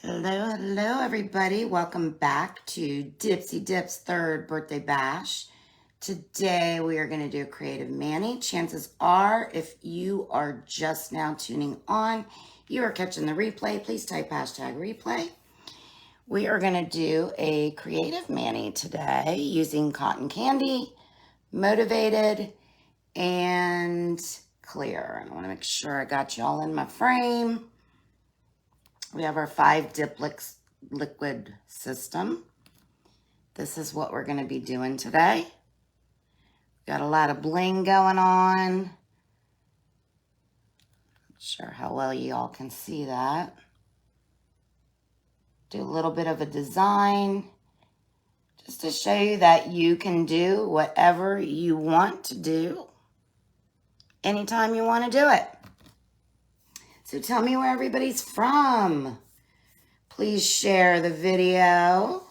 Hello, hello, everybody. Welcome back to Dipsy Dip's third birthday bash. Today, we are going to do a creative mani. Chances are, if you are just now tuning on, you are catching the replay. Please type hashtag replay. We are going to do a creative mani today using cotton candy, motivated, and clear. I want to make sure I got you all in my frame. We have our 5 dip liquid system. This is what we're going to be doing today. Got a lot of bling going on. Not sure how well you all can see that. Do a little bit of a design just to show you that you can do whatever you want to do anytime you want to do it. So tell me where everybody's from. Please share the video.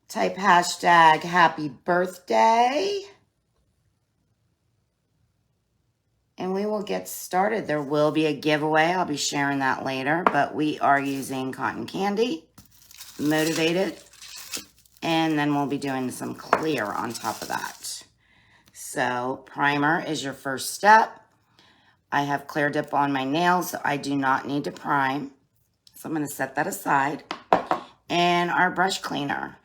Type hashtag happy birthday. And we will get started. There will be a giveaway. I'll be sharing that later. But we are using cotton candy, motivated, and then we'll be doing some clear on top of that. So primer is your first step. I have clear dip on my nails, so I do not need to prime. So I'm going to set that aside. And our brush cleaner.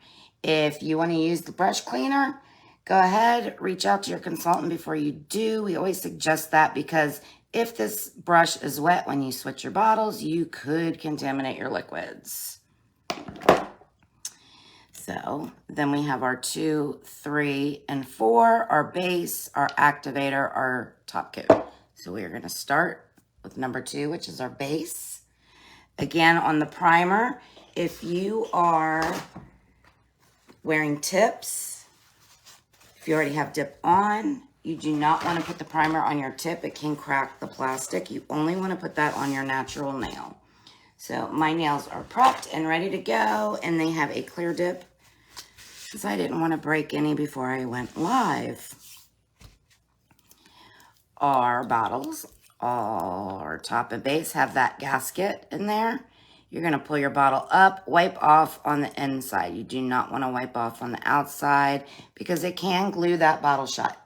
If you want to use the brush cleaner, go ahead, reach out to your consultant before you do. We always suggest that because if this brush is wet when you switch your bottles, you could contaminate your liquids. So then we have our 2, 3, and 4, our base, our activator, our top coat. So we are going to start with number 2, which is our base. Again, on the primer, if you are wearing tips, if you already have dip on, you do not want to put the primer on your tip. It can crack the plastic. You only want to put that on your natural nail. So my nails are prepped and ready to go, and they have a clear dip because I didn't want to break any before I went live. Our bottles, our top and base have that gasket in there. You're going to pull your bottle up, wipe off on the inside. You do not want to wipe off on the outside because it can glue that bottle shut.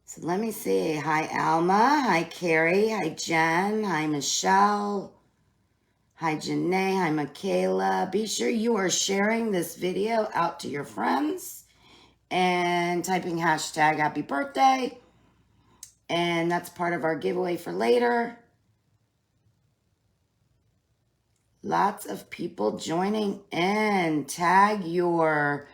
So let me see. Hi, Alma. Hi, Carrie. Hi, Jen. Hi, Michelle. Hi, Janae. Hi, Michaela. Be sure you are sharing this video out to your friends and typing hashtag happy birthday. And that's part of our giveaway for later. Lots of people joining in. Tag your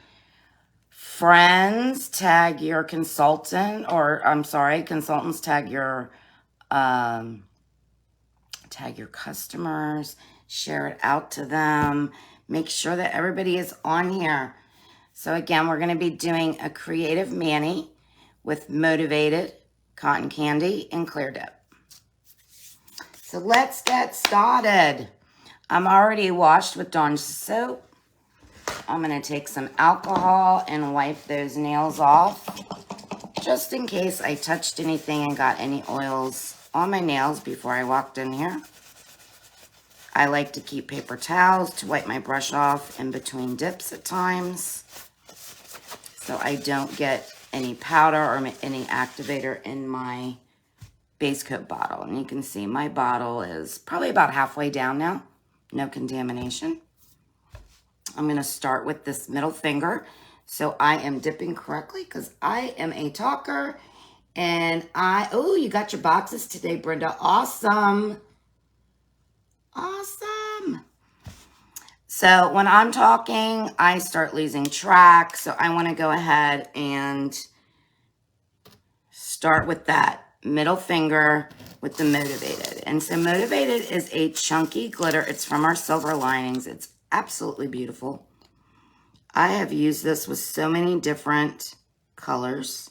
friends, tag your consultant, or I'm sorry, consultants, tag your customers, share it out to them. Make sure that everybody is on here. So again, we're going to be doing a creative mani with motivated, cotton candy, and clear dip. So let's get started. I'm already washed with Dawn soap. I'm going to take some alcohol and wipe those nails off just in case I touched anything and got any oils on my nails before I walked in here. I like to keep paper towels to wipe my brush off in between dips at times so I don't get any powder or any activator in my base coat bottle. And you can see my bottle is probably about halfway down now. No contamination. I'm going to start with this middle finger. So I am dipping correctly because I am a talker. And oh, you got your boxes today, Brenda. Awesome. Awesome. So when I'm talking, I start losing track. So I want to go ahead and start with that middle finger with the motivated. And so motivated is a chunky glitter. It's from our Silver Linings. It's absolutely beautiful. I have used this with so many different colors.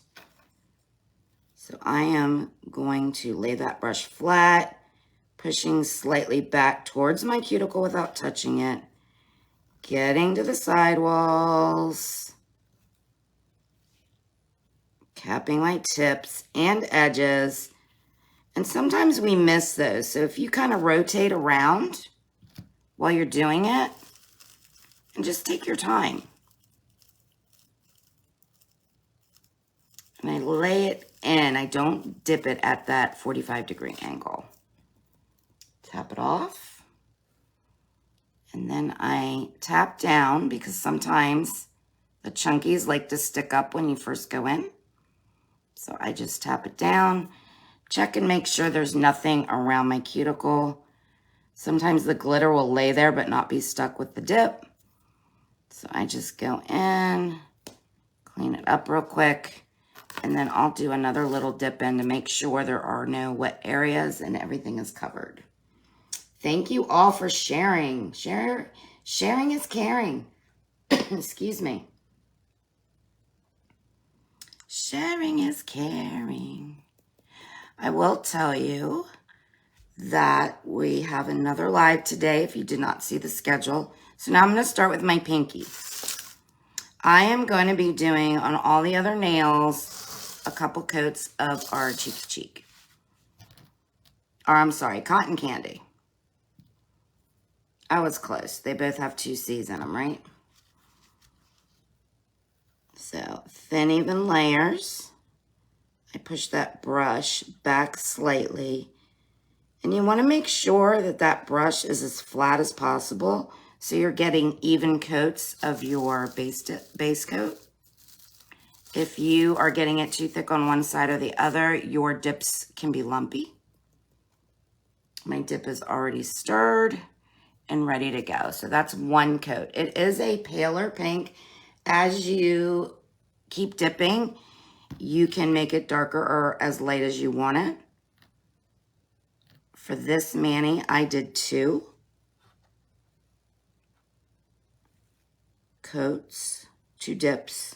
So I am going to lay that brush flat, pushing slightly back towards my cuticle without touching it, getting to the sidewalls, capping my tips and edges, And sometimes we miss those. So if you kind of rotate around while you're doing it, and just take your time. And I lay it in. I don't dip it at that 45-degree angle. Tap it off. And then I tap down because sometimes the chunkies like to stick up when you first go in. So I just tap it down. Check and make sure there's nothing around my cuticle. Sometimes the glitter will lay there but not be stuck with the dip. So I just go in, clean it up real quick, and then I'll do another little dip in to make sure there are no wet areas and everything is covered. Thank you all for sharing. Sharing is caring. Excuse me. Sharing is caring. I will tell you that we have another live today if you did not see the schedule. So now I'm going to start with my pinky. I am going to be doing on all the other nails a couple coats of our Cheeky Cheek. Or I'm sorry, Cotton Candy. I was close. They both have 2 C's in them, right? So thin, even layers. I push that brush back slightly. And you want to make sure that that brush is as flat as possible so you're getting even coats of your base coat. If you are getting it too thick on one side or the other, your dips can be lumpy. My dip is already stirred and ready to go. So that's one coat. It is a paler pink. As you keep dipping, you can make it darker or as light as you want it. For this mani, I did 2 coats, 2 dips.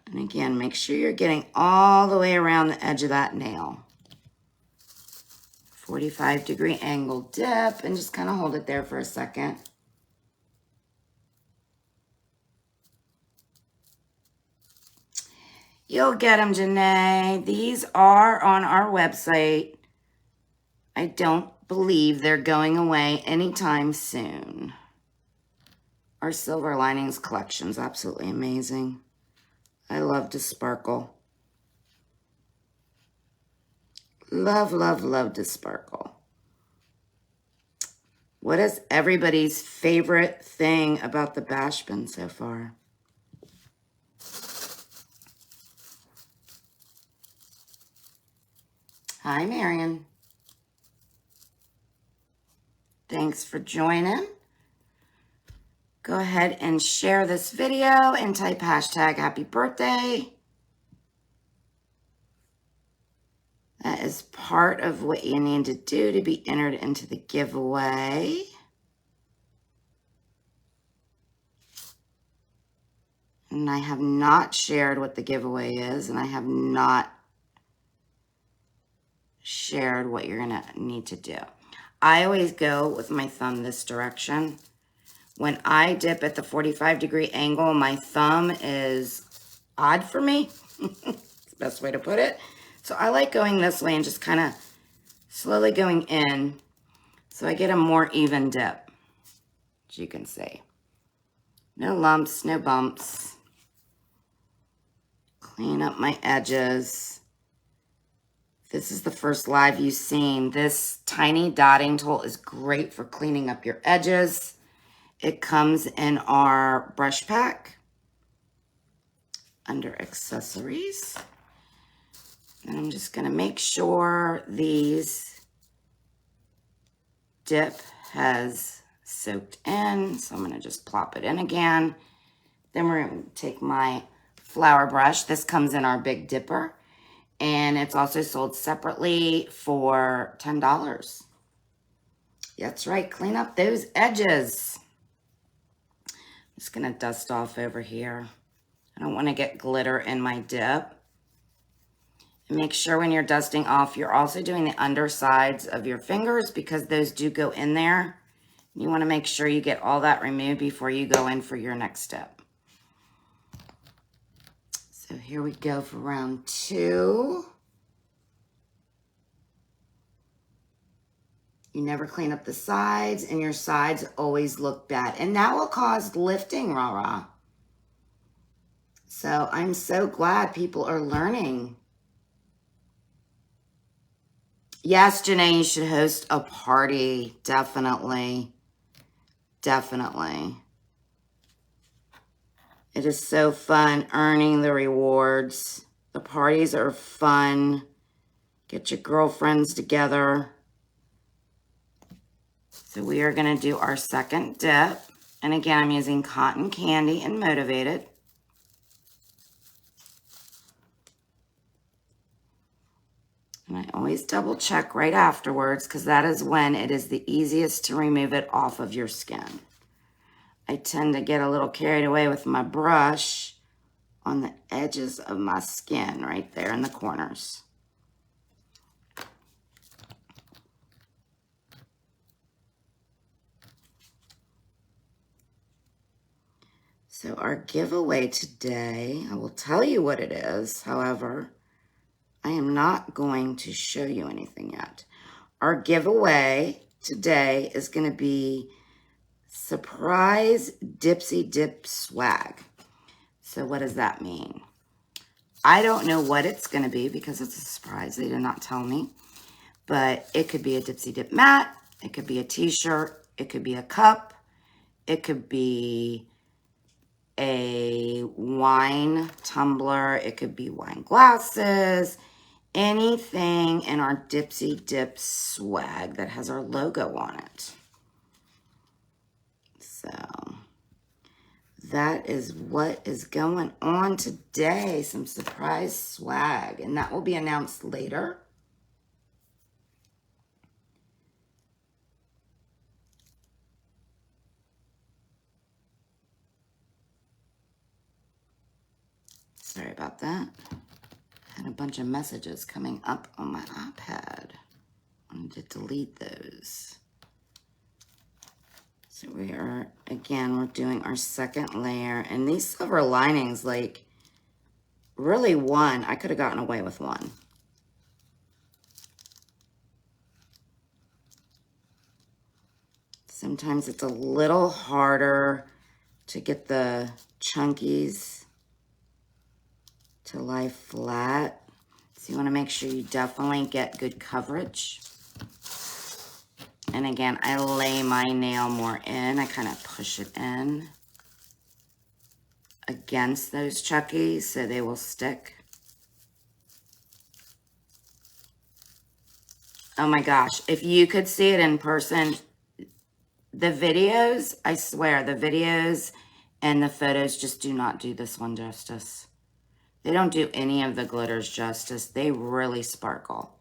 And again, make sure you're getting all the way around the edge of that nail. 45-degree angle dip, and just kind of hold it there for a second. You'll get them, Janae. These are on our website. I don't believe they're going away anytime soon. Our Silver Linings collection is absolutely amazing. I love to sparkle. Love, love, love to sparkle. What is everybody's favorite thing about the bash bin so far? Hi, Marion. Thanks for joining. Go ahead and share this video and type hashtag happy birthday. That is part of what you need to do to be entered into the giveaway. And I have not shared what the giveaway is, and I have not shared what you're gonna need to do. I always go with my thumb this direction. When I dip at the 45-degree angle, my thumb is odd for me. It's the best way to put it. So I like going this way and just kind of slowly going in so I get a more even dip, as you can see. No lumps, no bumps. Clean up my edges. This is the first live you've seen. This tiny dotting tool is great for cleaning up your edges. It comes in our brush pack under accessories. And I'm just going to make sure these dip has soaked in. So I'm going to just plop it in again. Then we're going to take my flower brush. This comes in our Big Dipper. And it's also sold separately for $10. That's right. Clean up those edges. I'm just going to dust off over here. I don't want to get glitter in my dip. And make sure when you're dusting off, you're also doing the undersides of your fingers because those do go in there. You want to make sure you get all that removed before you go in for your next step. So here we go for round 2. You never clean up the sides, and your sides always look bad. And that will cause lifting, rah-rah. So I'm so glad people are learning. Yes, Janae, you should host a party. Definitely. Definitely. It is so fun earning the rewards. The parties are fun. Get your girlfriends together. So we are going to do our second dip. And again, I'm using cotton candy and Motivated. And I always double check right afterwards because that is when it is the easiest to remove it off of your skin. I tend to get a little carried away with my brush on the edges of my skin right there in the corners. So our giveaway today, I will tell you what it is. However, I am not going to show you anything yet. Our giveaway today is going to be surprise Dipsy Dip swag. So what does that mean? I don't know what it's going to be because it's a surprise. They did not tell me. But it could be a Dipsy Dip mat. It could be a t-shirt. It could be a cup. It could be a wine tumbler. It could be wine glasses. Anything in our Dipsy Dip swag that has our logo on it. So that is what is going on today. Some surprise swag. And that will be announced later. Sorry about that. I had a bunch of messages coming up on my iPad. I wanted to delete those. So we are, again, we're doing our second layer. And these silver linings, like, really one. I could have gotten away with one. Sometimes it's a little harder to get the chunkies to lie flat. So you want to make sure you definitely get good coverage. And again, I lay my nail more in. I kind of push it in against those chunkies so they will stick. Oh my gosh, if you could see it in person, the videos, I swear, the videos and the photos just do not do this one justice. They don't do any of the glitters justice. They really sparkle.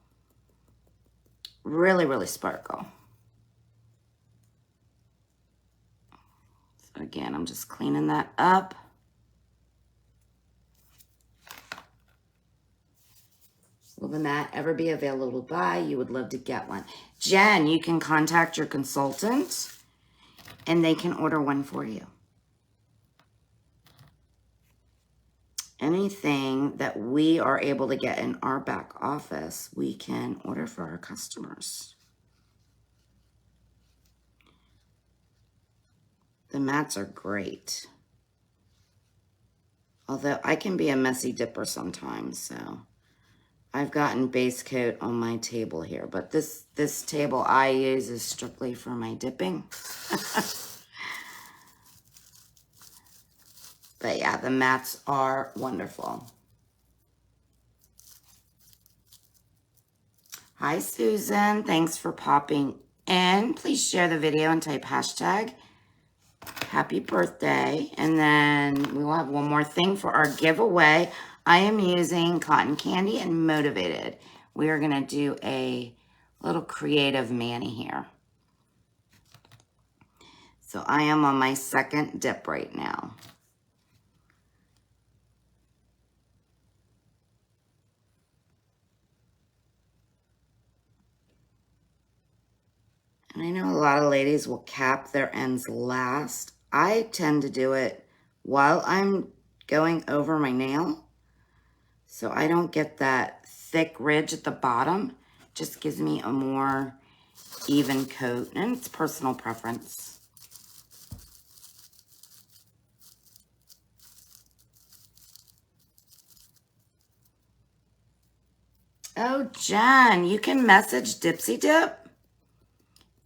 Really, really sparkle. So again, I'm just cleaning that up. Will the mat ever be available to buy? You would love to get one. Jen, you can contact your consultant and they can order one for you. Anything that we are able to get in our back office, we can order for our customers. The mats are great. Although I can be a messy dipper sometimes, so I've gotten base coat on my table here, but this table I use is strictly for my dipping. But yeah, the mats are wonderful. Hi, Susan. Thanks for popping in. Please share the video and type hashtag happy birthday. And then we will have one more thing for our giveaway. I am using cotton candy and Motivated. We are going to do a little creative mani here. So I am on my second dip right now. And I know a lot of ladies will cap their ends last. I tend to do it while I'm going over my nail. So I don't get that thick ridge at the bottom. Just gives me a more even coat, and it's personal preference. Oh, Jen, you can message Dipsy Dip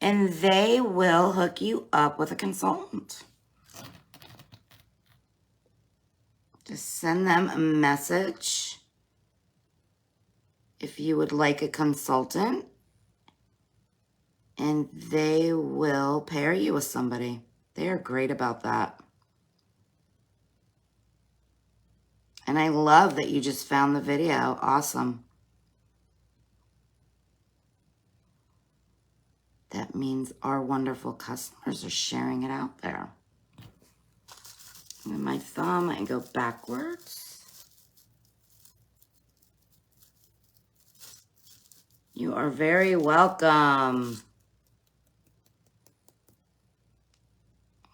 and they will hook you up with a consultant. Just send them a message if you would like a consultant, and they will pair you with somebody. They are great about that. And I love that you just found the video. Awesome. That means our wonderful customers are sharing it out there. And my thumb, I go backwards. You are very welcome.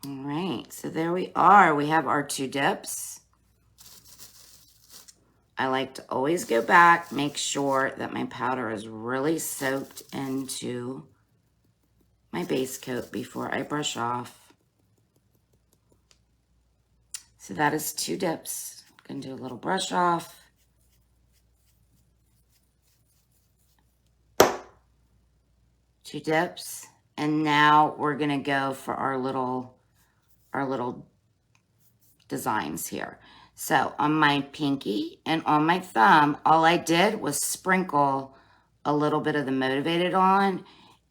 All right, so there we are. We have our 2 dips. I like to always go back, make sure that my powder is really soaked into my base coat before I brush off. So that is 2 dips. I'm gonna do a little brush off. Two dips. And now we're gonna go for our little designs here. So on my pinky and on my thumb, all I did was sprinkle a little bit of the Motivated on,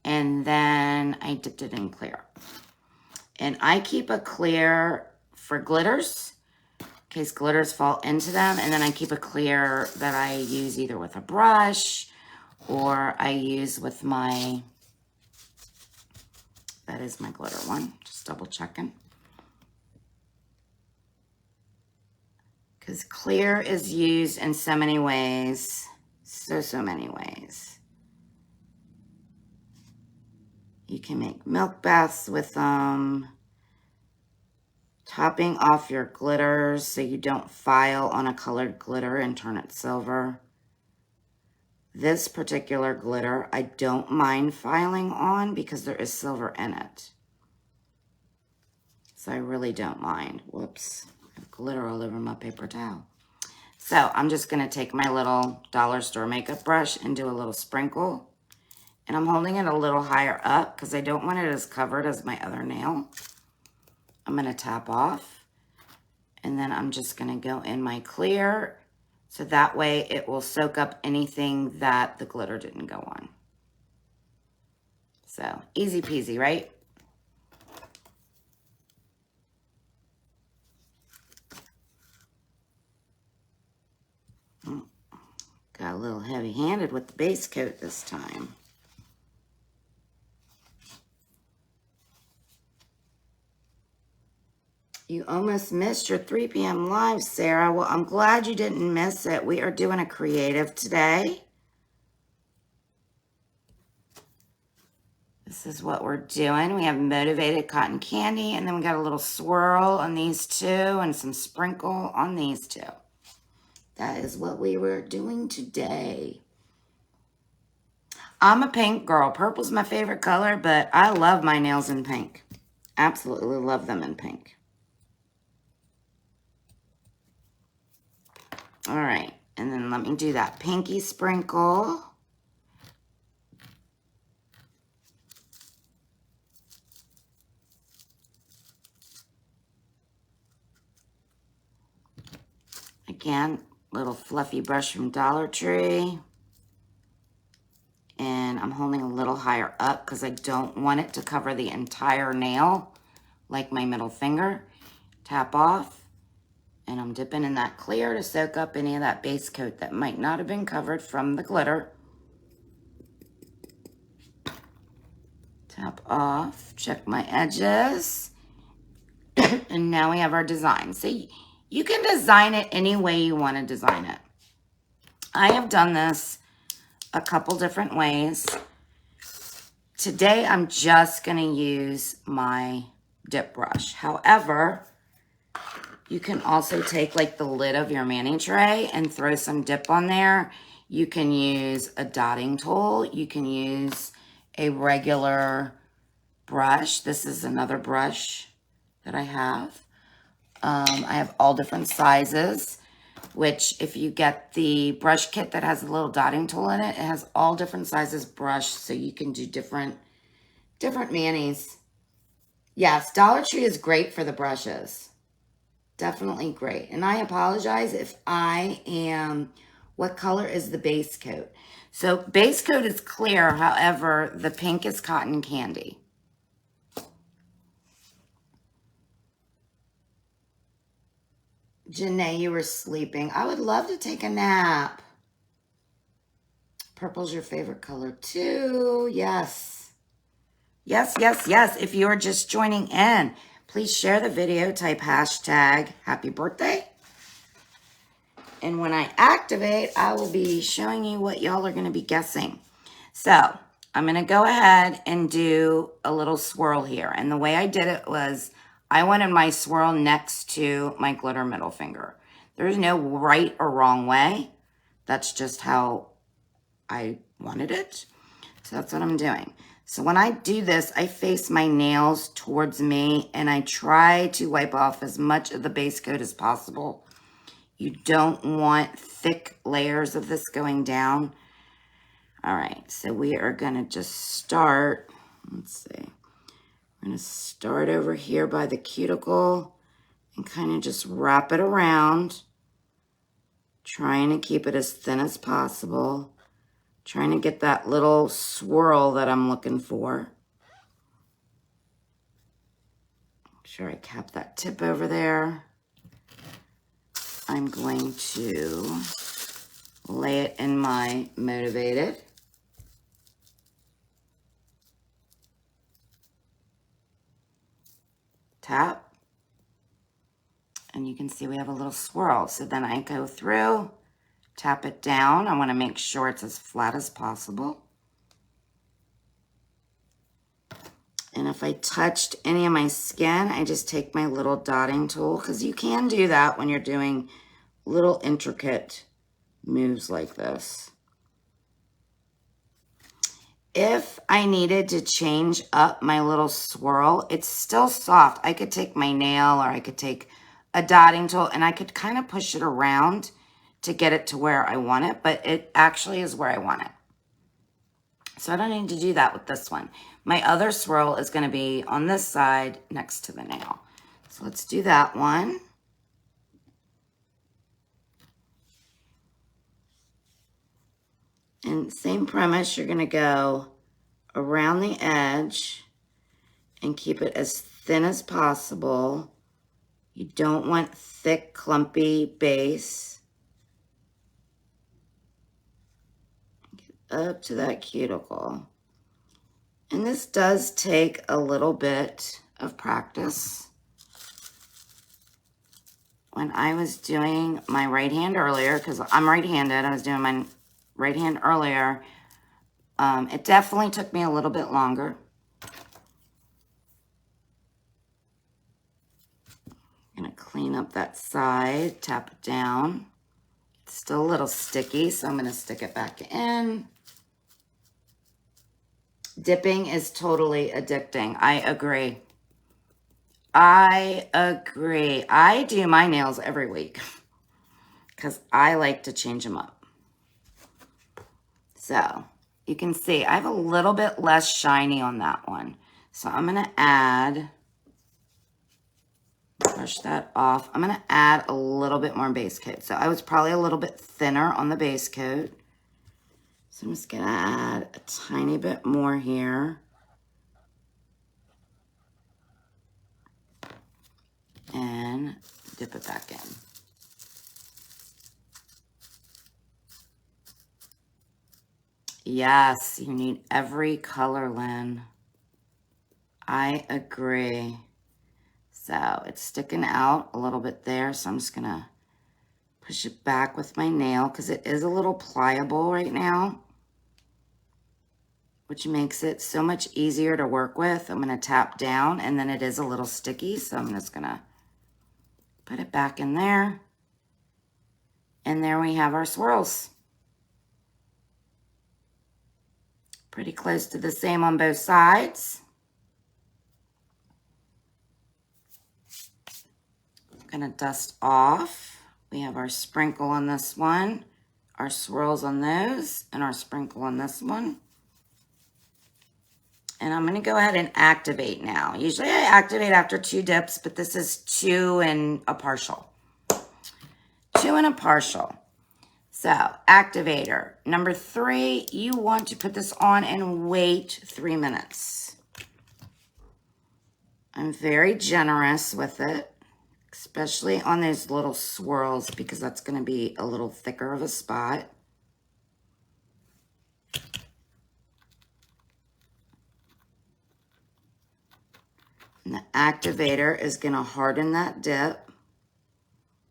and then I dipped it in clear. And I keep a clear for glitters, in case glitters fall into them, and then I keep a clear that I use either with a brush or I use with my, that is my glitter one, just double checking. Because clear is used in so many ways. So many ways. You can make milk baths with them. Topping off your glitters so you don't file on a colored glitter and turn it silver. This particular glitter, I don't mind filing on because there is silver in it. So I really don't mind. Whoops. I have glitter all over my paper towel. So I'm just going to take my little dollar store makeup brush and do a little sprinkle. And I'm holding it a little higher up because I don't want it as covered as my other nail. I'm going to tap off. And then I'm just going to go in my clear. So that way it will soak up anything that the glitter didn't go on. So easy peasy, right? Got a little heavy-handed with the base coat this time. You almost missed your 3 p.m. live, Sarah. Well, I'm glad you didn't miss it. We are doing a creative today. This is what we're doing. We have Motivated cotton candy, and then we got a little swirl on these 2 and some sprinkle on these 2. That is what we were doing today. I'm a pink girl. Purple's my favorite color, but I love my nails in pink. Absolutely love them in pink. All right, and then let me do that pinky sprinkle. Again, little fluffy brush from Dollar Tree. And I'm holding a little higher up because I don't want it to cover the entire nail, like my middle finger. Tap off. And I'm dipping in that clear to soak up any of that base coat that might not have been covered from the glitter. Tap off, check my edges. And now we have our design. So you can design it any way you want to design it. I have done this a couple different ways. Today, I'm just going to use my dip brush. However, you can also take like the lid of your mani tray and throw some dip on there. You can use a dotting tool. You can use a regular brush. This is another brush that I have. I have all different sizes, which if you get the brush kit that has a little dotting tool in it, it has all different sizes brush, so you can do different manis. Yes, Dollar Tree is great for the brushes. Definitely great. And I apologize if I am, what color is the base coat? So base coat is clear, however, the pink is cotton candy. Janae, you were sleeping. I would love to take a nap. Purple's your favorite color too. Yes. Yes, yes, yes. If you're just joining in, please share the video, type hashtag happy birthday. And when I activate, I will be showing you what y'all are going to be guessing. So I'm going to go ahead and do a little swirl here. And the way I did it was I wanted my swirl next to my glitter middle finger. There's no right or wrong way. That's just how I wanted it. So that's what I'm doing. So when I do this, I face my nails towards me and I try to wipe off as much of the base coat as possible. You don't want thick layers of this going down. All right, so we are gonna just start, let's see. We're gonna start over here by the cuticle and kind of just wrap it around, trying to keep it as thin as possible. Trying to get that little swirl that I'm looking for. Make sure I cap that tip over there. I'm going to lay it in my Motivated. Tap. And you can see we have a little swirl. So then I go through, tap it down. I want to make sure it's as flat as possible. And if I touched any of my skin, I just take my little dotting tool, because you can do that when you're doing little intricate moves like this. If I needed to change up my little swirl, it's still soft. I could take my nail or I could take a dotting tool and I could kind of push it around to get it to where I want it, but it actually is where I want it. So I don't need to do that with this one. My other swirl is going to be on this side next to the nail. So let's do that one. And same premise, you're going to go around the edge and keep it as thin as possible. You don't want thick, clumpy base. Get up to that cuticle. And this does take a little bit of practice. When I was doing my right hand earlier, because I'm right-handed, I was doing my right hand earlier, it definitely took me a little bit longer. I'm going to clean up that side, tap it down. It's still a little sticky, so I'm going to stick it back in. Dipping is totally addicting. I agree. I agree. I do my nails every week because I like to change them up. So you can see I have a little bit less shiny on that one. So I'm going to add, brush that off. I'm going to add a little bit more base coat. So I was probably a little bit thinner on the base coat. So I'm just going to add a tiny bit more here. And dip it back in. Yes, you need every color, Lynn. I agree. So it's sticking out a little bit there, so I'm just going to push it back with my nail because it is a little pliable right now, which makes it so much easier to work with. I'm going to tap down, and then it is a little sticky, so I'm just going to put it back in there. And there we have our swirls. Pretty close to the same on both sides. I'm gonna dust off. We have our sprinkle on this one, our swirls on those, and our sprinkle on this one. And I'm gonna go ahead and activate now. Usually I activate after 2 dips, but this is 2 and a partial. 2 and a partial. So, activator. Number 3, you want to put this on and wait 3 minutes. I'm very generous with it, especially on those little swirls because that's going to be a little thicker of a spot. And the activator is going to harden that dip.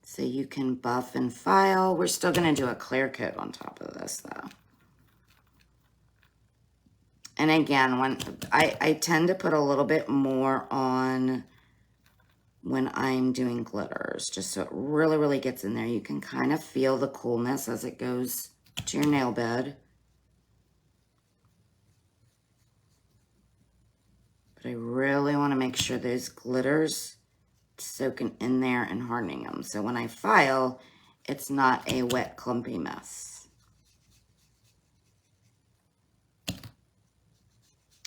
So you can buff and file. We're still going to do a clear coat on top of this though. And again, when I tend to put a little bit more on when I'm doing glitters, just so it really, really gets in there. You can kind of feel the coolness as it goes to your nail bed. But I really want to make sure those glitters soaking in there and hardening them. So when I file, it's not a wet, clumpy mess.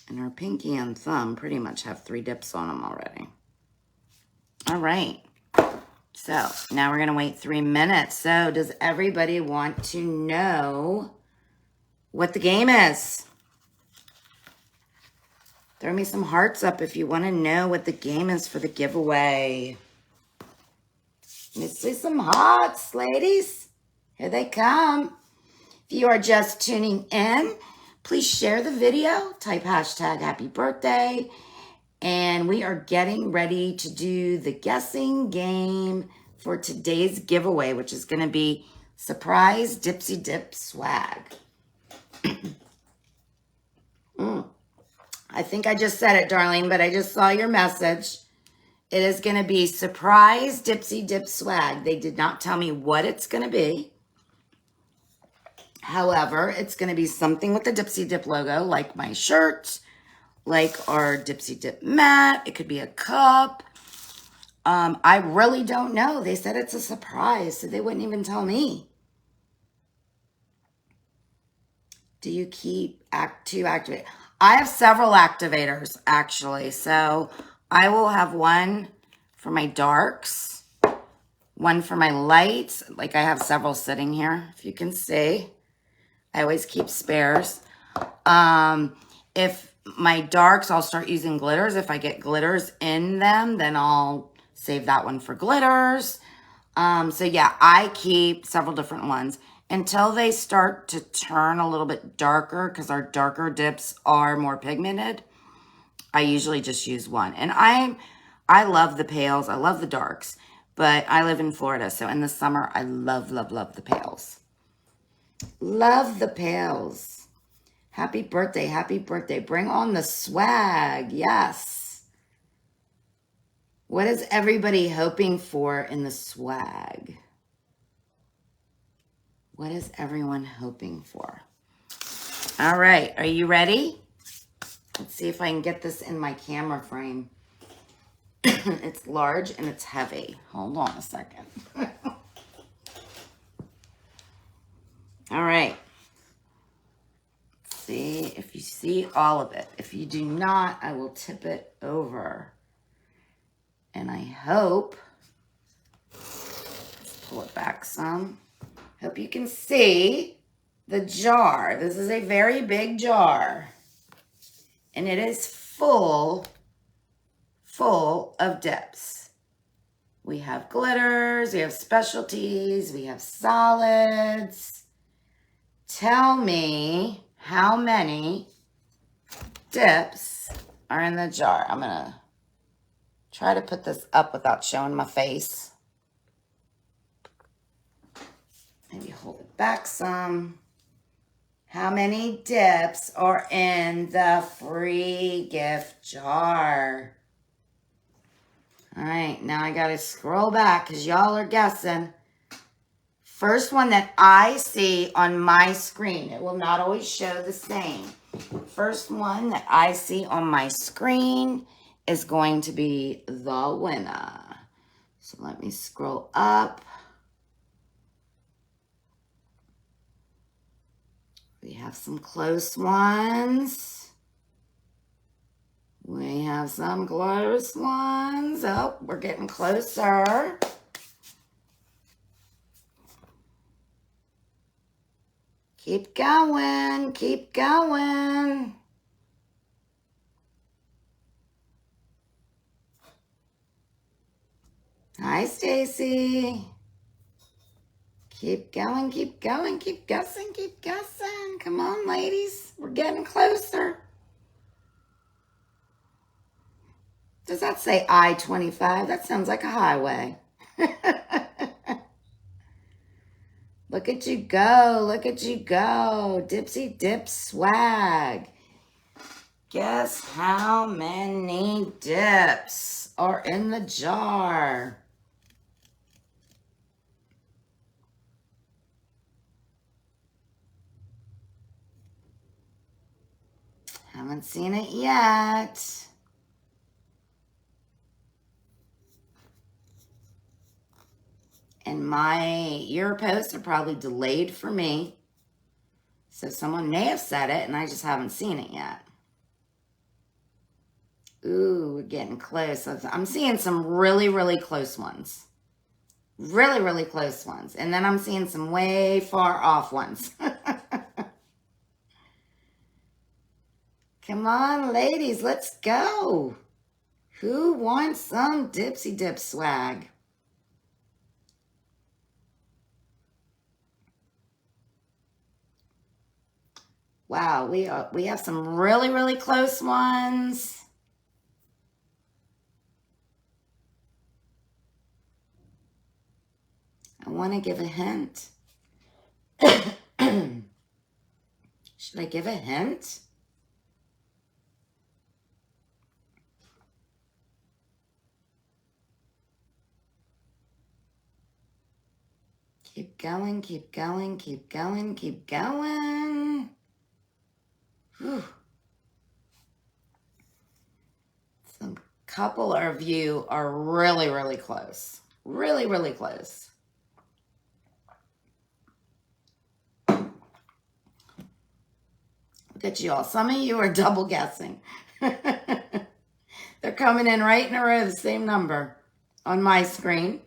And our pinky and thumb pretty much have 3 dips on them already. All right. So now we're going to wait 3 minutes. So does everybody want to know what the game is? Throw me some hearts up if you want to know what the game is for the giveaway. Let me see some hearts, ladies. Here they come. If you are just tuning in, please share the video. Type hashtag happy birthday. And we are getting ready to do the guessing game for today's giveaway, which is going to be surprise Dipsy Dip swag. I think I just said it, darling, but I just saw your message. It is going to be surprise Dipsy Dip swag. They did not tell me what it's going to be. However, it's going to be something with the Dipsy Dip logo, like my shirt, like our Dipsy Dip mat. It could be a cup. I really don't know. They said it's a surprise, so they wouldn't even tell me. Do you keep to activate? I have several activators, actually. So I will have one for my darks, one for my lights. Like I have several sitting here, if you can see. I always keep spares. If my darks, I'll start using glitters. If I get glitters in them, then I'll save that one for glitters. So yeah, I keep several different ones until they start to turn a little bit darker, because our darker dips are more pigmented. I usually just use one. And I love the pales. I love the darks, but I live in Florida. So in the summer, I love, love, love the pales. Love the pales. Happy birthday. Happy birthday. Bring on the swag. Yes. What is everybody hoping for in the swag? What is everyone hoping for? All right. Are you ready? Let's see if I can get this in my camera frame. It's large and it's heavy. Hold on a second. All right. Let's see if you see all of it. If you do not, I will tip it over. And I hope, let's pull it back some. Hope you can see the jar. This is a very big jar. And it is full of dips. We have glitters, we have specialties, we have solids. Tell me how many dips are in the jar. I'm gonna try to put this up without showing my face. Maybe hold it back some. How many dips are in the free gift jar? All right, now I gotta scroll back because y'all are guessing. first one that I see on my screen. It will not always show the same. First one that I see on my screen is going to be the winner. So let me scroll up. We have some close ones. We have some close ones. Oh, we're getting closer. Keep going, keep going. Hi, Stacy. Keep going, keep going, keep guessing, keep guessing. Come on, ladies. We're getting closer. Does that say I-25? That sounds like a highway. Look at you go. Look at you go. Dipsy Dip swag. Guess how many dips are in the jar? Haven't seen it yet. And your posts are probably delayed for me. So someone may have said it and I just haven't seen it yet. Ooh, we're getting close. I'm seeing some really, really close ones. Really, really close ones. And then I'm seeing some way far off ones. Come on, ladies, let's go. Who wants some Dipsy Dip swag? Wow, we have some really, really close ones. I want to give a hint. Should I give a hint? Keep going, keep going, keep going, keep going. Whew. Some couple of you are really, really close. Really, really close. Look at you all. Some of you are double guessing. They're coming in right in a row, the same number on my screen.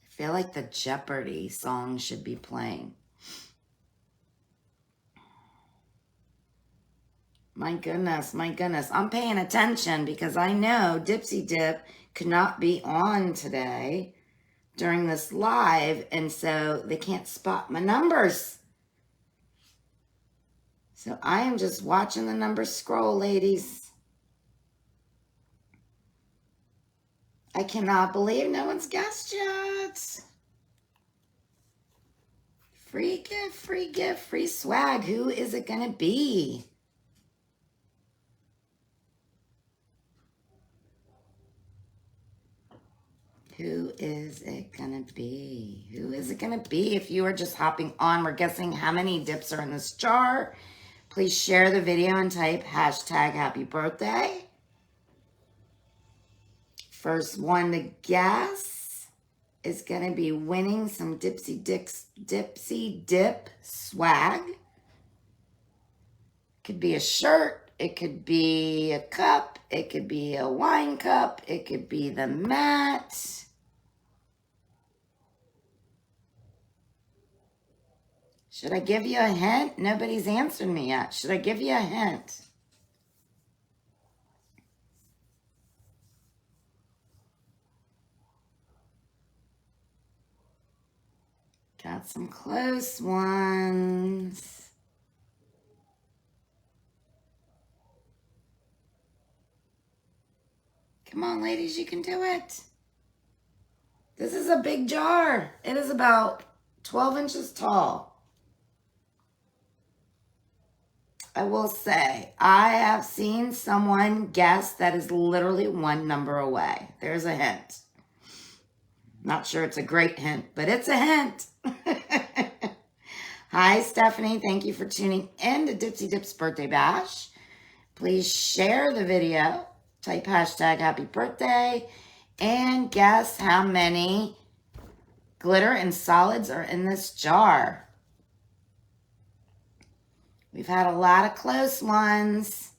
I feel like the Jeopardy song should be playing. My goodness, my goodness. I'm paying attention because I know Dipsy Dip could not be on today during this live, and so they can't spot my numbers. So I am just watching the numbers scroll, ladies. I cannot believe no one's guessed yet. Free gift, free swag. Who is it going to be? Who is it going to be? Who is it going to be? If you are just hopping on, we're guessing how many dips are in this jar. Please share the video and type hashtag happy birthday. First one to guess is going to be winning some Dipsy Dip swag. Could be a shirt. It could be a cup. It could be a wine cup. It could be the mat. Should I give you a hint? Nobody's answered me yet. Should I give you a hint? Got some close ones. Come on, ladies, you can do it. This is a big jar. It is about 12 inches tall. I will say, I have seen someone guess that is literally one number away. There's a hint. Not sure it's a great hint, but it's a hint. Hi, Stephanie. Thank you for tuning in to Dipsy Dip's Birthday Bash. Please share the video, type hashtag happy birthday, and guess how many glitter and solids are in this jar. We've had a lot of close ones.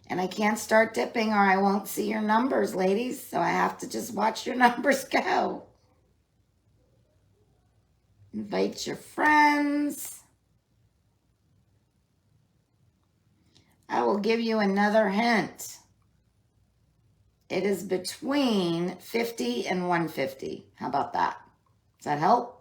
And I can't start dipping or I won't see your numbers, ladies. So I have to just watch your numbers go. Invite your friends. I will give you another hint. It is between 50 and 150. How about that? Does that help?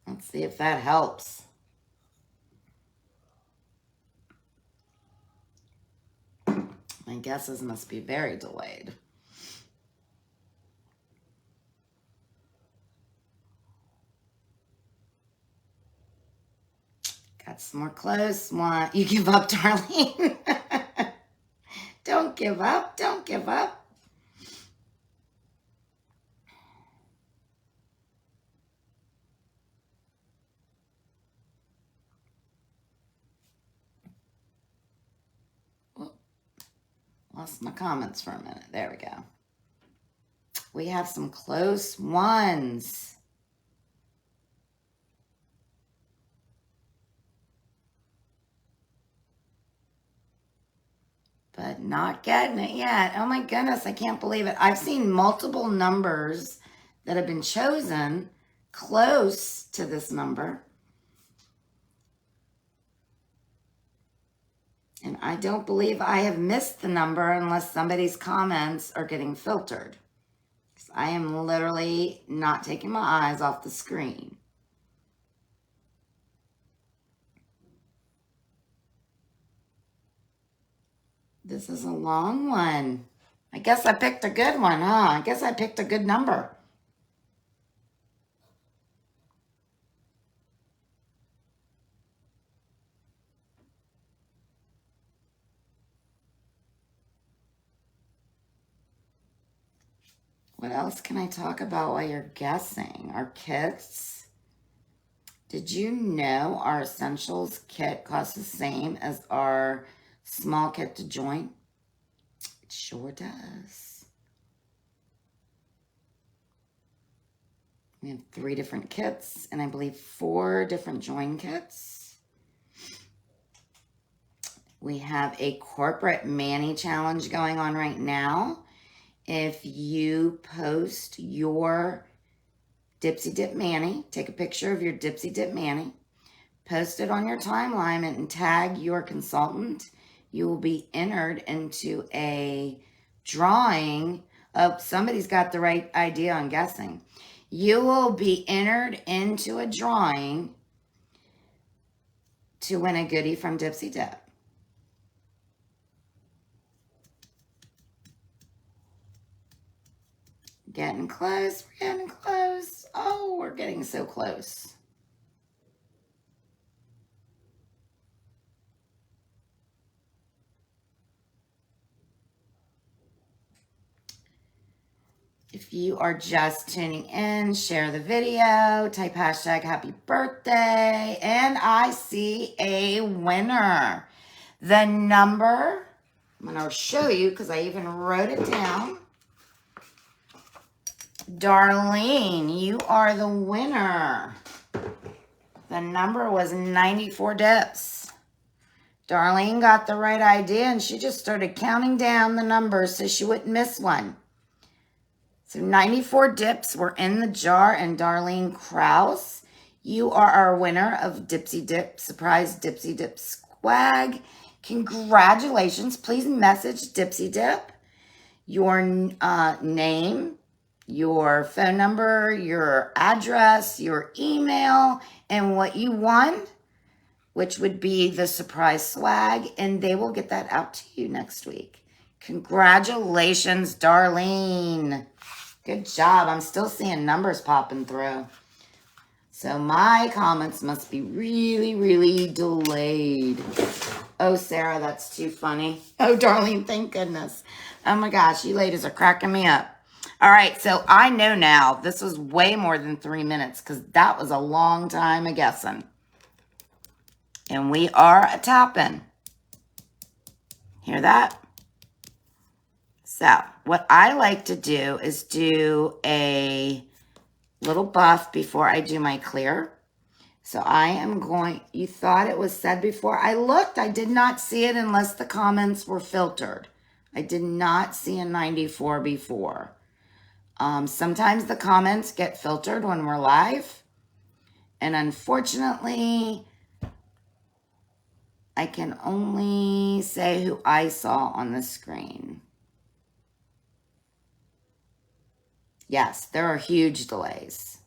Let's see if that helps. My guesses must be very delayed. Got some more close ones. You give up, Darlene. Don't give up. Don't give up. Lost my comments for a minute. There we go. We have some close ones. But not getting it yet. Oh my goodness, I can't believe it. I've seen multiple numbers that have been chosen close to this number. And I don't believe I have missed the number unless somebody's comments are getting filtered. I am literally not taking my eyes off the screen. This is a long one. I guess I picked a good one, huh? I guess I picked a good number. What else can I talk about while you're guessing? Our kits. Did you know our Essentials kit costs the same as our small kit to join? It sure does. We have 3 different kits and I believe 4 different join kits. We have a corporate Manny challenge going on right now. If you post your Dipsy Dip Manny, take a picture of your Dipsy Dip Manny, post it on your timeline and tag your consultant, you will be entered into a drawing. Oh, somebody's got the right idea on guessing. You will be entered into a drawing to win a goodie from Dipsy Dip. Getting close, we're getting close. Oh, we're getting so close. If you are just tuning in, share the video, type hashtag happy birthday, and I see a winner. The number, I'm going to show you because I even wrote it down. Darlene, you are the winner. The number was 94 dips. Darlene got the right idea and she just started counting down the numbers so she wouldn't miss one. So 94 dips were in the jar, and Darlene Krause, you are our winner of Dipsy Dip, Surprise Dipsy Dip Swag. Congratulations. Please message Dipsy Dip your name, your phone number, your address, your email, and what you won, which would be the surprise swag, and they will get that out to you next week. Congratulations, Darlene. Good job. I'm still seeing numbers popping through. So my comments must be really, really delayed. Oh, Sarah, that's too funny. Oh, Darlene, thank goodness. Oh my gosh, you ladies are cracking me up. All right, so I know now this was way more than 3 minutes because that was a long time of guessing. And we are a tapping. Hear that? So what I like to do is do a little buff before I do my clear. So I am going, you thought it was said before. I looked, I did not see it unless the comments were filtered. I did not see a 94 before. Sometimes the comments get filtered when we're live. And unfortunately, I can only say who I saw on the screen. Yes, there are huge delays.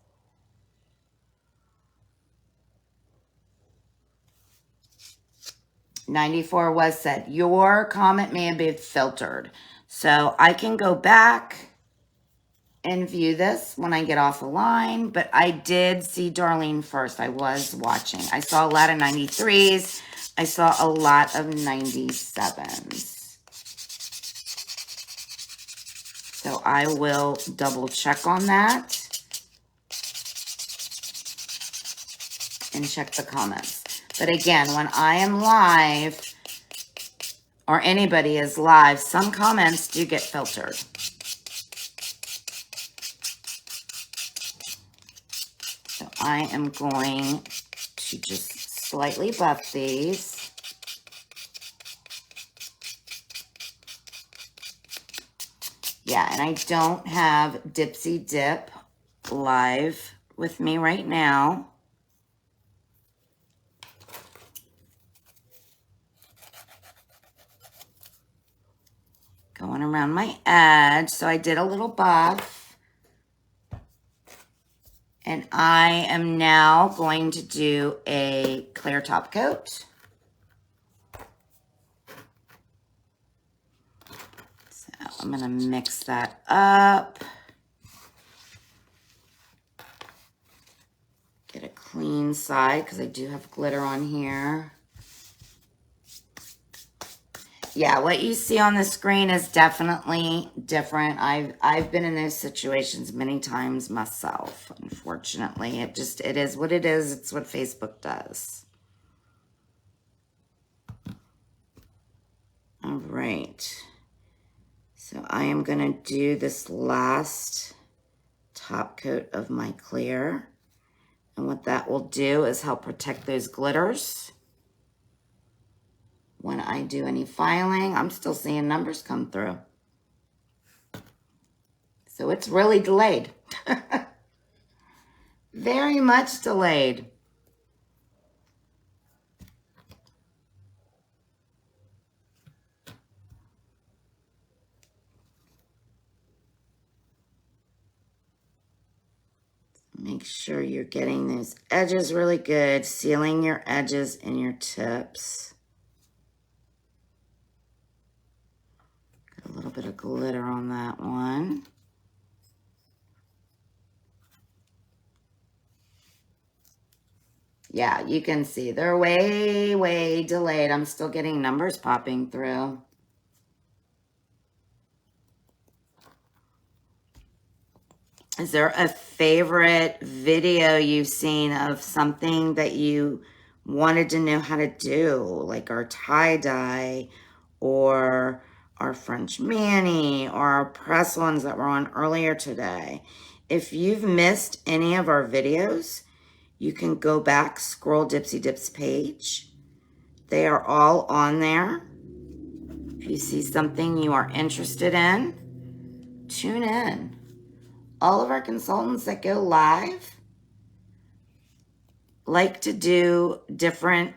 $94 was said. Your comment may have been filtered. So I can go back and view this when I get off the line. But I did see Darlene first. I was watching. I saw a lot of 93s. I saw a lot of 97s. So I will double check on that and check the comments. But again, when I am live or anybody is live, some comments do get filtered. So I am going to just slightly buff these. Yeah, and I don't have Dipsy Dip live with me right now. Going around my edge. So I did a little buff. And I am now going to do a clear top coat. So I'm going to mix that up. Get a clean side because I do have glitter on here. Yeah, what you see on the screen is definitely different. I've been in those situations many times myself, unfortunately. It is what it is. It's what Facebook does. All right. So I am going to do this last top coat of my clear. And what that will do is help protect those glitters. When I do any filing, I'm still seeing numbers come through. So it's really delayed. Very much delayed. Make sure you're getting those edges really good, sealing your edges and your tips. Got a little bit of glitter on that one. Yeah, you can see they're way, way delayed. I'm still getting numbers popping through. Is there a favorite video you've seen of something that you wanted to know how to do, like our tie-dye or our French mani or our press ones that were on earlier today? If you've missed any of our videos, you can go back, scroll Dipsy Dip's page. They are all on there. If you see something you are interested in, tune in. All of our consultants that go live like to do different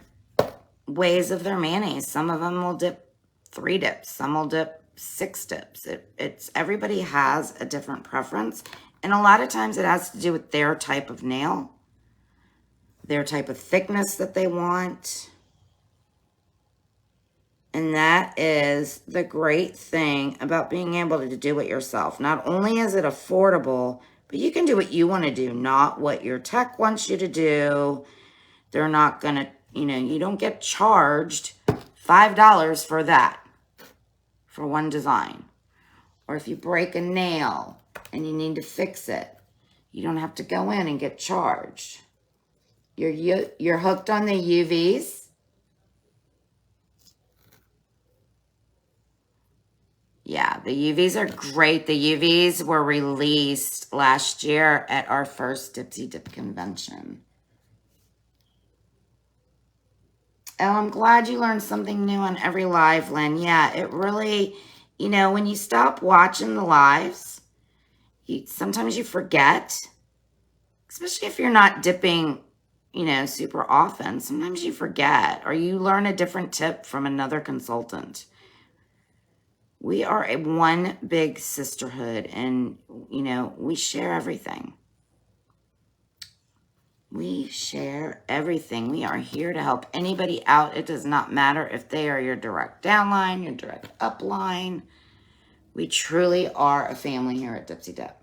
ways of their manis. Some of them will dip 3 dips. Some will dip 6 dips. It's everybody has a different preference. And a lot of times it has to do with their type of nail, their type of thickness that they want. And that is the great thing about being able to do it yourself. Not only is it affordable, but you can do what you want to do, not what your tech wants you to do. They're not going to, you don't get charged $5 for that, for one design. Or if you break a nail and you need to fix it, you don't have to go in and get charged. You're hooked on the UVs. Yeah, the UVs are great. The UVs were released last year at our first Dipsy Dip convention. Oh, I'm glad you learned something new on every live, Lynn. Yeah, it really, when you stop watching the lives, sometimes you forget, especially if you're not dipping, super often. Sometimes you forget or you learn a different tip from another consultant. We are a one big sisterhood, and, we share everything. We share everything. We are here to help anybody out. It does not matter if they are your direct downline, your direct upline. We truly are a family here at Dipsy Dip.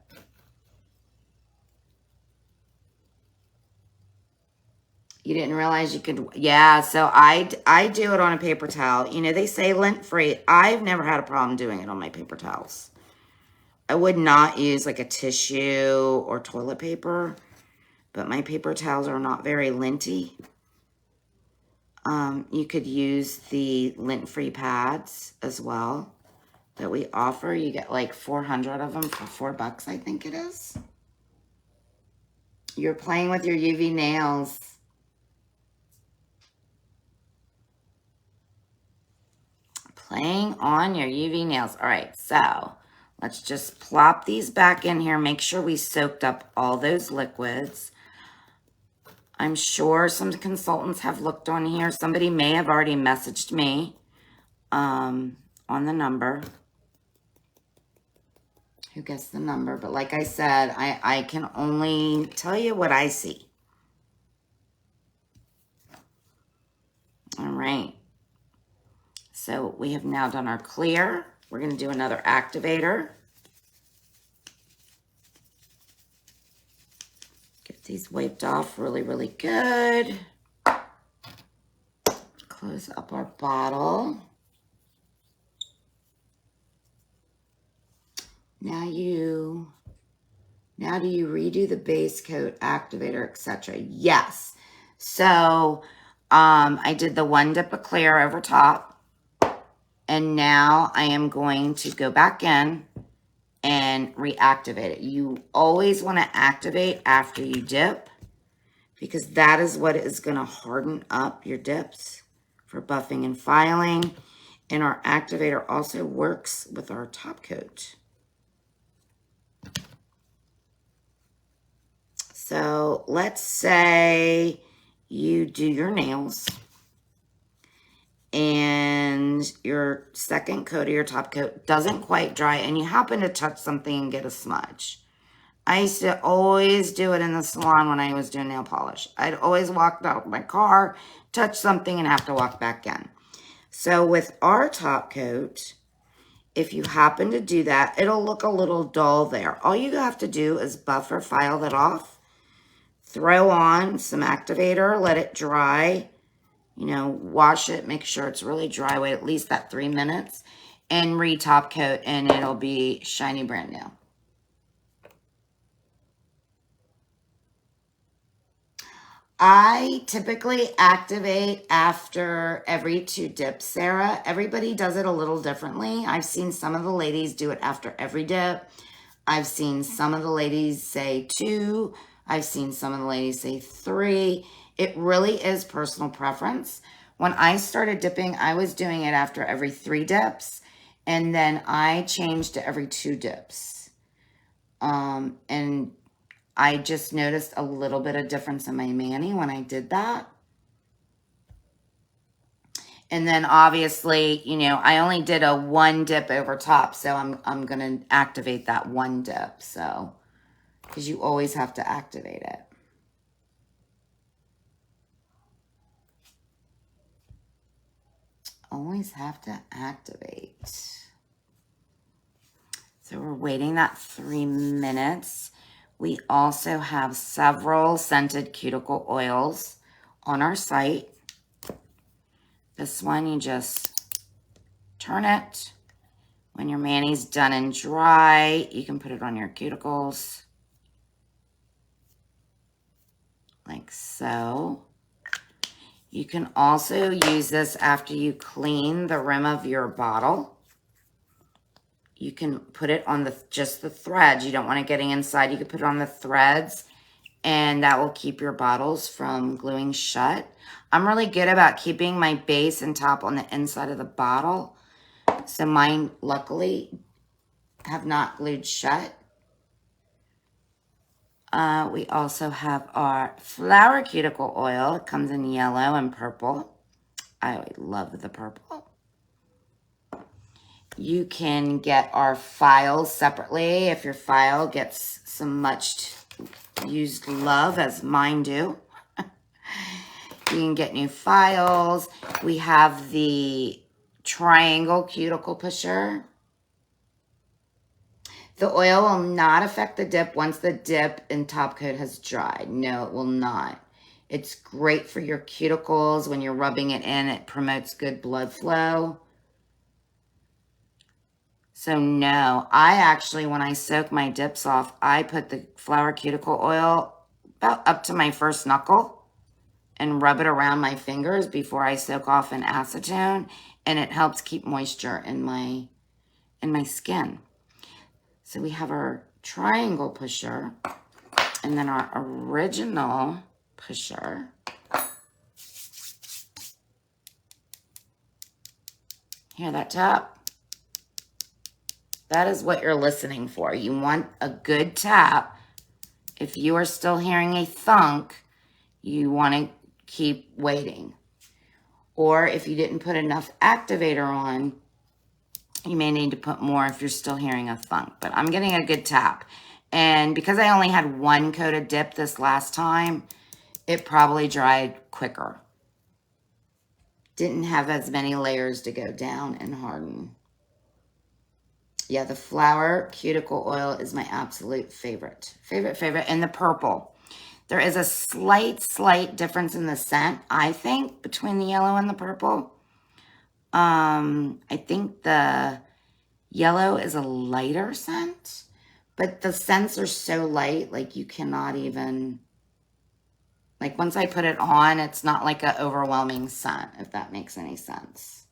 You didn't realize you could, yeah, so I do it on a paper towel. They say lint-free. I've never had a problem doing it on my paper towels. I would not use like a tissue or toilet paper, but my paper towels are not very linty. You could use the lint-free pads as well that we offer. You get like 400 of them for $4, I think it is. You're playing with your UV nails. Playing on your UV nails. All right, so let's just plop these back in here. Make sure we soaked up all those liquids. I'm sure some consultants have looked on here. Somebody may have already messaged me on the number. Who gets the number? But like I said, I can only tell you what I see. All right. So we have now done our clear. We're going to do another activator. Get these wiped off really, really good. Close up our bottle. Now do you redo the base coat, activator, etc.? Yes. So I did the one dip of clear over top. And now I am going to go back in and reactivate it. You always want to activate after you dip because that is what is going to harden up your dips for buffing and filing. And our activator also works with our top coat. So let's say you do your nails and your second coat of your top coat doesn't quite dry and you happen to touch something and get a smudge. I used to always do it in the salon when I was doing nail polish. I'd always walk out of my car, touch something, and have to walk back in. So with our top coat, if you happen to do that, it'll look a little dull there. All you have to do is buff or file that off, throw on some activator, let it dry, wash it, make sure it's really dry, wait at least that 3 minutes, and re-top coat, and it'll be shiny brand new. I typically activate after every 2 dips, Sarah. Everybody does it a little differently. I've seen some of the ladies do it after every dip. I've seen some of the ladies say 2. I've seen some of the ladies say 3. It really is personal preference. When I started dipping, I was doing it after every 3 dips, and then I changed to every 2 dips. And I just noticed a little bit of difference in my mani when I did that. And then obviously, I only did a 1 dip over top, so I'm going to activate that 1 dip. So, because you always have to activate it. always have to activate. So we're waiting that 3 minutes. We also have several scented cuticle oils on our site. This one, you just turn it. When your mani's done and dry, you can put it on your cuticles. Like so. You can also use this after you clean the rim of your bottle. You can put it on just the threads. You don't want it getting inside. You can put it on the threads, and that will keep your bottles from gluing shut. I'm really good about keeping my base and top on the inside of the bottle. So mine, luckily, have not glued shut. We also have our flower cuticle oil. It comes in yellow and purple. I love the purple. You can get our files separately if your file gets some much used love, as mine do. You can get new files. We have the triangle cuticle pusher. The oil will not affect the dip once the dip and top coat has dried. No, it will not. It's great for your cuticles. When you're rubbing it in, it promotes good blood flow. So no, I actually, when I soak my dips off, I put the flower cuticle oil about up to my first knuckle and rub it around my fingers before I soak off in acetone, and it helps keep moisture in my skin. So we have our triangle pusher and then our original pusher. Hear that tap? That is what you're listening for. You want a good tap. If you are still hearing a thunk, you want to keep waiting. Or if you didn't put enough activator on, you may need to put more if you're still hearing a thunk. But I'm getting a good tap. And because I only had one coat of dip this last time, it probably dried quicker. Didn't have as many layers to go down and harden. Yeah, the flower cuticle oil is my absolute favorite. Favorite. And the purple. There is a slight difference in the scent, I think, between the yellow and the purple. I think the yellow is a lighter scent, but the scents are so light, like you cannot even, like once I put it on, it's not like an overwhelming scent, if that makes any sense.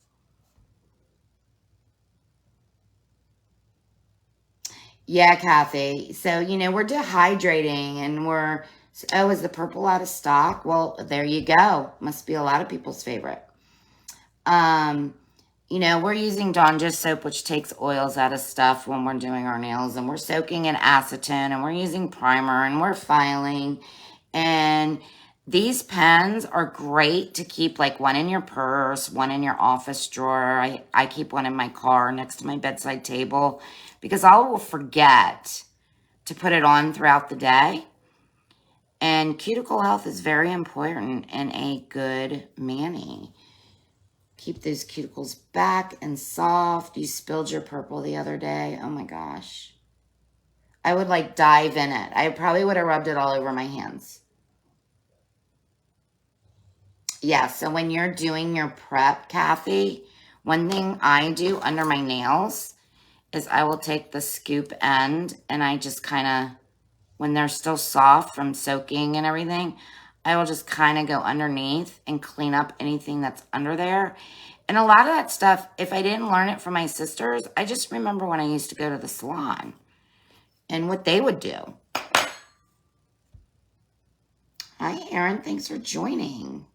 Yeah, Kathy. So, we're dehydrating and oh, is the purple out of stock? Well, there you go. Must be a lot of people's favorite. We're using Dawn Just soap, which takes oils out of stuff when we're doing our nails, and we're soaking in acetone, and we're using primer, and we're filing. And these pens are great to keep, like one in your purse, one in your office drawer. I keep one in my car next to my bedside table because I will forget to put it on throughout the day. And cuticle health is very important in a good mani. Keep those cuticles back and soft. You spilled your purple the other day. Oh my gosh. I would like dive in it. I probably would have rubbed it all over my hands. Yeah, so when you're doing your prep, Kathy, one thing I do under my nails is I will take the scoop end and I just kind of, when they're still soft from soaking and everything, I will just kind of go underneath and clean up anything that's under there. And a lot of that stuff, if I didn't learn it from my sisters, I just remember when I used to go to the salon and what they would do. Hi, Erin. Thanks for joining.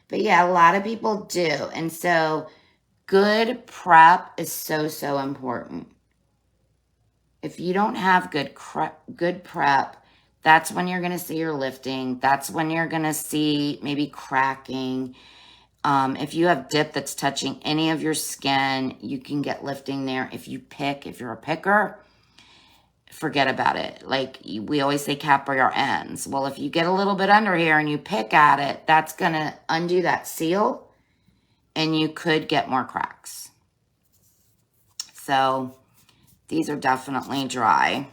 But yeah, a lot of people do. And so good prep is so important. If you don't have good prep, that's when you're going to see your lifting. That's when you're going to see maybe cracking. If you have dip that's touching any of your skin, you can get lifting there. If you're a picker, forget about it. Like we always say, cap your ends. Well, if you get a little bit under here and you pick at it, that's going to undo that seal and you could get more cracks. So these are definitely dry.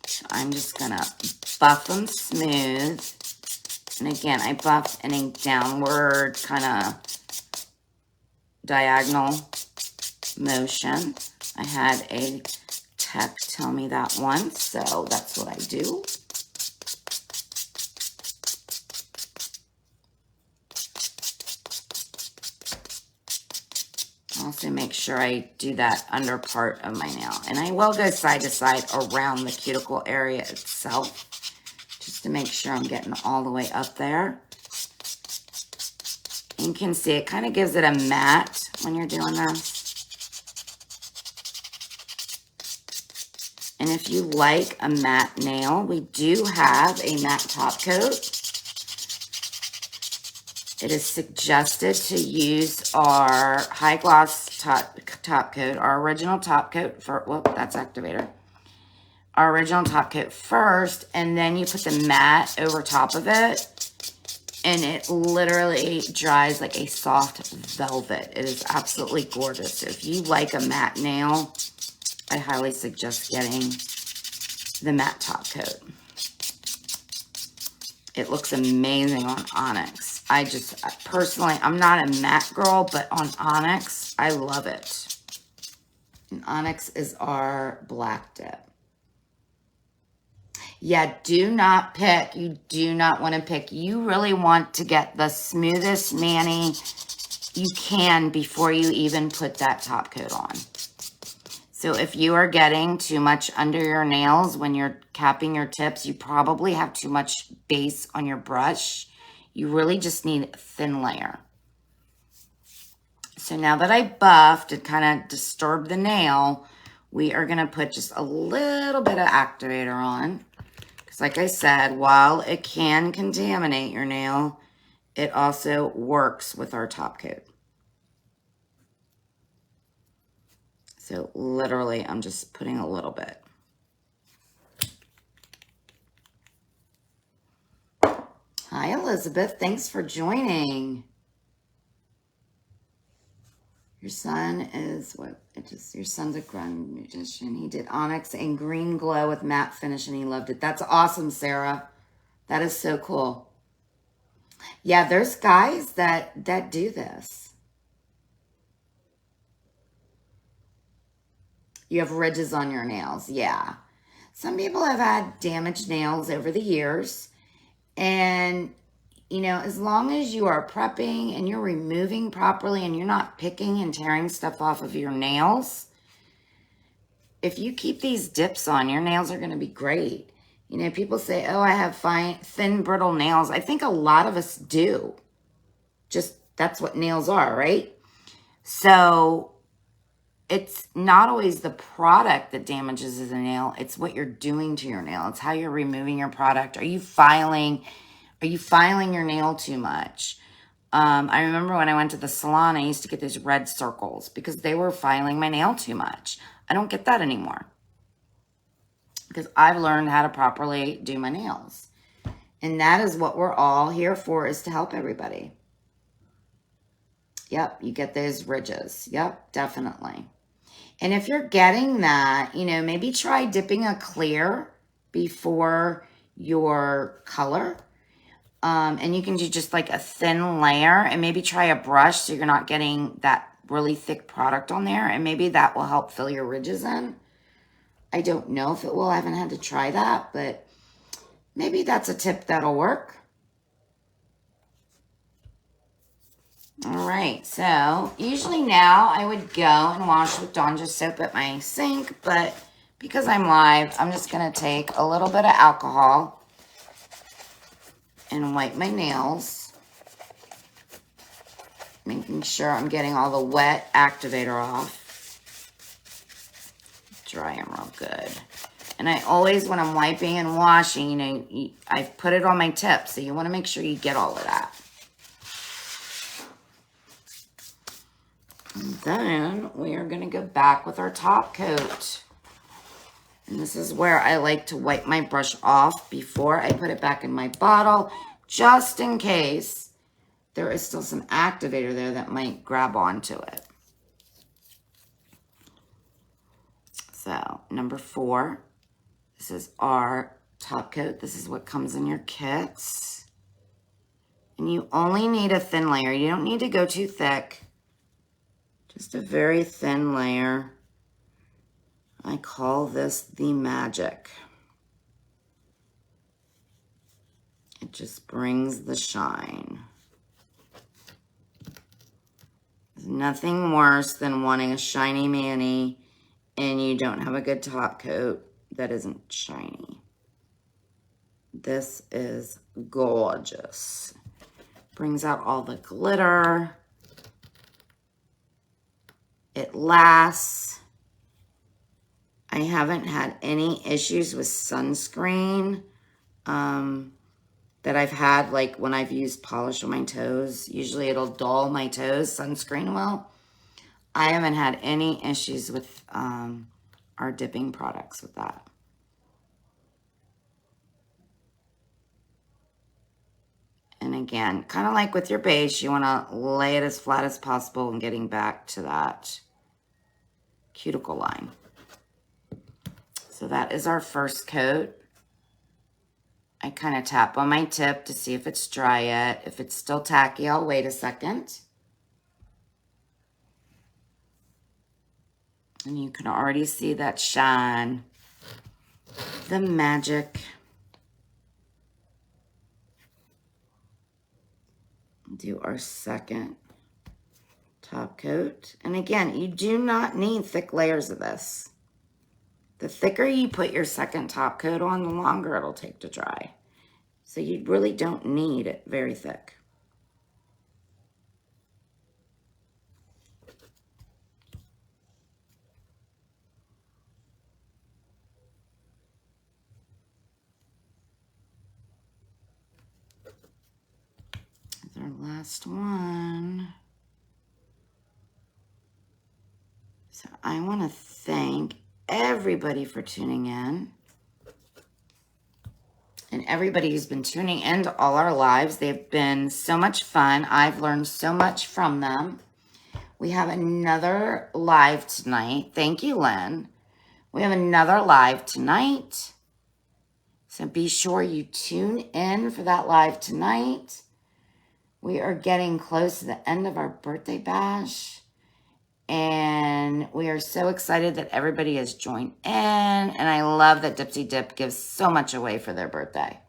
So I'm just gonna buff them smooth. And again, I buff in a downward kind of diagonal motion. I had a tech tell me that once, so that's what I do. Also make sure I do that under part of my nail. And I will go side to side around the cuticle area itself, just to make sure I'm getting all the way up there. And you can see it kind of gives it a matte when you're doing this. And if you like a matte nail, we do have a matte top coat. It is suggested to use our high gloss top coat, our original top coat for, whoop, that's activator. Our original top coat first, and then you put the matte over top of it, and it literally dries like a soft velvet. It is absolutely gorgeous. So if you like a matte nail, I highly suggest getting the matte top coat. It looks amazing on onyx. I just, personally, I'm not a matte girl, but on onyx, I love it. And onyx is our black dip. Yeah, do not pick. You do not want to pick. You really want to get the smoothest mani you can before you even put that top coat on. So if you are getting too much under your nails when you're capping your tips, you probably have too much base on your brush. You really just need a thin layer. So now that I buffed and kind of disturbed the nail, we are going to put just a little bit of activator on. Because like I said, while it can contaminate your nail, it also works with our top coat. So literally, I'm just putting a little bit. Hi, Elizabeth. Thanks for joining. Your son is what? Your son's a grand musician. He did onyx and green glow with matte finish, and he loved it. That's awesome, Sarah. That is so cool. Yeah, there's guys that do this. You have ridges on your nails. Yeah. Some people have had damaged nails over the years. And, you know, as long as you are prepping and you're removing properly and you're not picking and tearing stuff off of your nails, if you keep these dips on, your nails are going to be great. You know, people say, oh, I have fine, thin, brittle nails. I think a lot of us do. Just, that's what nails are, right? So it's not always the product that damages the nail. It's what you're doing to your nail. It's how you're removing your product. Are you filing your nail too much? I remember when I went to the salon, I used to get these red circles because they were filing my nail too much. I don't get that anymore because I've learned how to properly do my nails. And that is what we're all here for, is to help everybody. Yep, you get those ridges. Yep, definitely. And if you're getting that, you know, maybe try dipping a clear before your color. And you can do just like a thin layer, and maybe try a brush so you're not getting that really thick product on there. And maybe that will help fill your ridges in. I don't know if it will. I haven't had to try that, but maybe that's a tip that'll work. All right, so usually now I would go and wash with Dawn Just soap at my sink, but because I'm live, I'm just going to take a little bit of alcohol and wipe my nails, making sure I'm getting all the wet activator off. Dry them real good. And I always, when I'm wiping and washing, you know, I've put it on my tip, so you want to make sure you get all of that. And then we are going to go back with our top coat. And this is where I like to wipe my brush off before I put it back in my bottle, just in case there is still some activator there that might grab onto it. So number 4, this is our top coat. This is what comes in your kits. And you only need a thin layer. You don't need to go too thick. Just a very thin layer. I call this the magic. It just brings the shine. There's nothing worse than wanting a shiny mani and you don't have a good top coat that isn't shiny. This is gorgeous. Brings out all the glitter. It lasts. I haven't had any issues with sunscreen that I've had, like when I've used polish on my toes. Usually it'll dull my toes, sunscreen will. I haven't had any issues with our dipping products with that. And again, kind of like with your base, you want to lay it as flat as possible and getting back to that cuticle line. So that is our first coat. I kind of tap on my tip to see if it's dry yet. If it's still tacky, I'll wait a second. And you can already see that shine, the magic. Do our second top coat. And again, you do not need thick layers of this. The thicker you put your second top coat on, the longer it'll take to dry. So you really don't need it very thick. That's our last one. So I want to thank everybody for tuning in. And everybody who's been tuning into all our lives. They've been so much fun. I've learned so much from them. We have another live tonight. Thank you, Lynn. We have another live tonight. So be sure you tune in for that live tonight. We are getting close to the end of our birthday bash. And we are so excited that everybody has joined in. And I love that Dipsy Dip gives so much away for their birthday.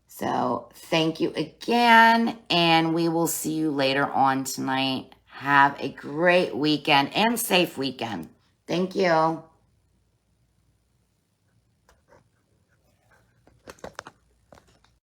So thank you again. And we will see you later on tonight. Have a great weekend and safe weekend. Thank you.